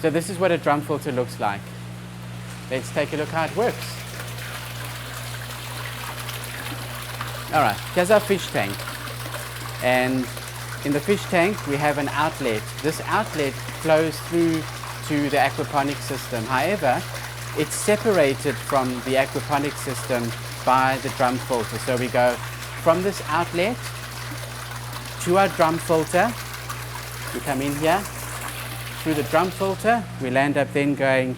So this is what a drum filter looks like. Let's take a look how it works. All right, here's our fish tank. And in the fish tank, we have an outlet. This outlet flows through to the aquaponics system. However, it's separated from the aquaponics system by the drum filter. So we go from this outlet to our drum filter. We come in here through the drum filter. We'll end up then going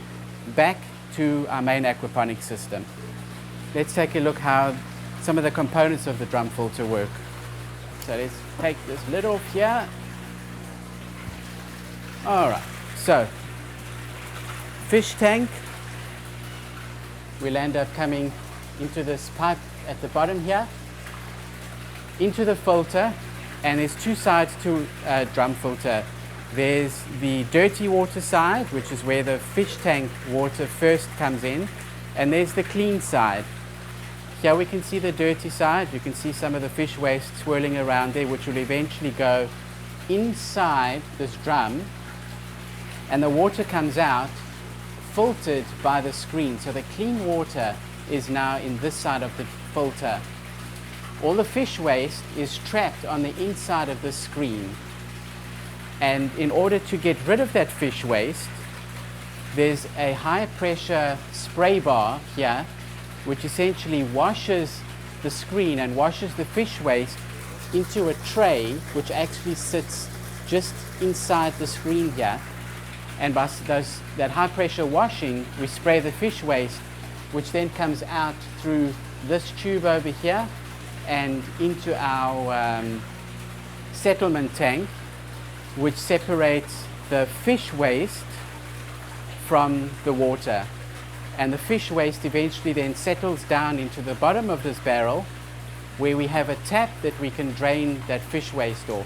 back to our main aquaponics system. Let's take a look how some of the components of the drum filter work. So let's take this lid off here. All right, so fish tank. We'll end up coming into this pipe at the bottom here, into the filter, and there's two sides to a drum filter. There's the dirty water side, which is where the fish tank water first comes in, and there's the clean side. Here we can see the dirty side. You can see some of the fish waste swirling around there, which will eventually go inside this drum, and the water comes out filtered by the screen. So the clean water is now in this side of the filter. All the fish waste is trapped on the inside of the screen. And in order to get rid of that fish waste, there's a high pressure spray bar here, which essentially washes the screen and washes the fish waste into a tray, which actually sits just inside the screen here. And by that high pressure washing, we spray the fish waste, which then comes out through this tube over here and into our settlement tank, which separates the fish waste from the water. And the fish waste eventually then settles down into the bottom of this barrel, where we have a tap that we can drain that fish waste off.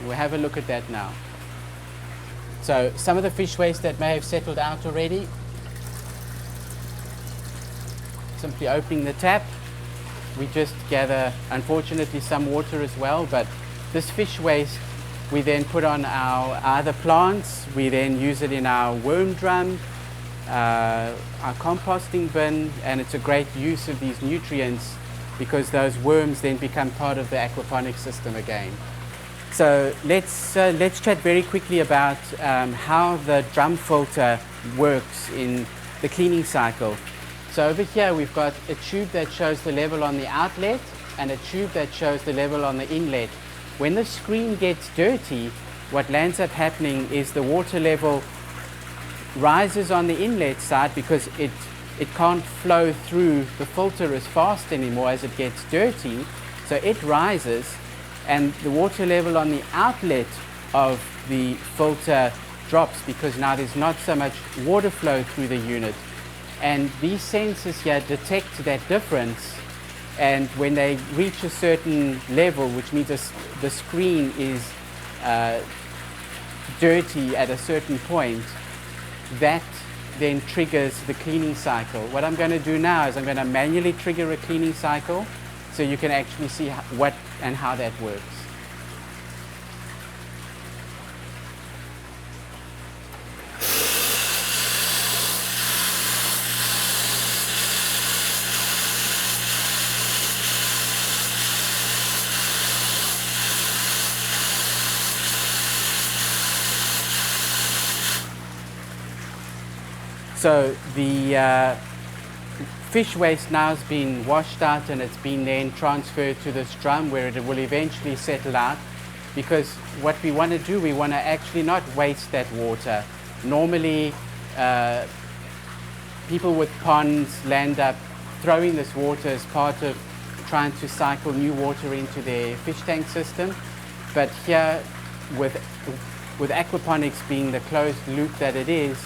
We'll have a look at that now. So some of the fish waste that may have settled out already, simply opening the tap, we just gather, unfortunately, some water as well, but this fish waste we then put on our other plants. We then use it in our worm drum, our composting bin, and it's a great use of these nutrients because those worms then become part of the aquaponics system again. So let's chat very quickly about how the drum filter works in the cleaning cycle. So over here we've got a tube that shows the level on the outlet and a tube that shows the level on the inlet. When the screen gets dirty, what ends up happening is the water level rises on the inlet side because it can't flow through the filter as fast anymore as it gets dirty. So it rises, and the water level on the outlet of the filter drops because now there's not so much water flow through the unit. And these sensors here detect that difference, and when they reach a certain level, which means the screen is dirty at a certain point, that then triggers the cleaning cycle. What I'm going to do now is I'm going to manually trigger a cleaning cycle so you can actually see what and how that works. So the fish waste now has been washed out and it's been then transferred to this drum where it will eventually settle out, because what we want to do, we want to actually not waste that water. Normally people with ponds land up throwing this water as part of trying to cycle new water into their fish tank system, but here with aquaponics being the closed loop that it is,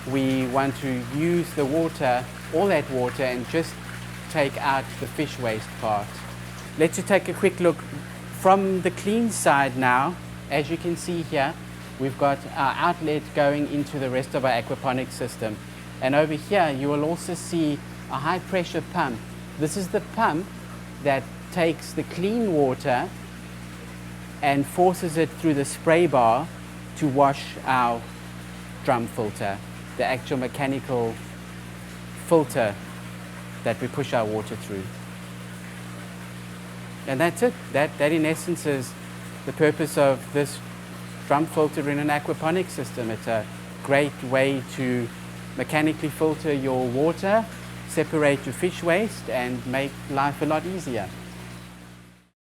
we want to use the water, all that water, and just take out the fish waste part. Let's just take a quick look from the clean side now. As you can see here, we've got our outlet going into the rest of our aquaponics system. And over here, you will also see a high pressure pump. This is the pump that takes the clean water and forces it through the spray bar to wash our drum filter, the actual mechanical filter that we push our water through. And that's it. That in essence is the purpose of this drum filter in an aquaponics system. It's a great way to mechanically filter your water, separate your fish waste, and make life a lot easier.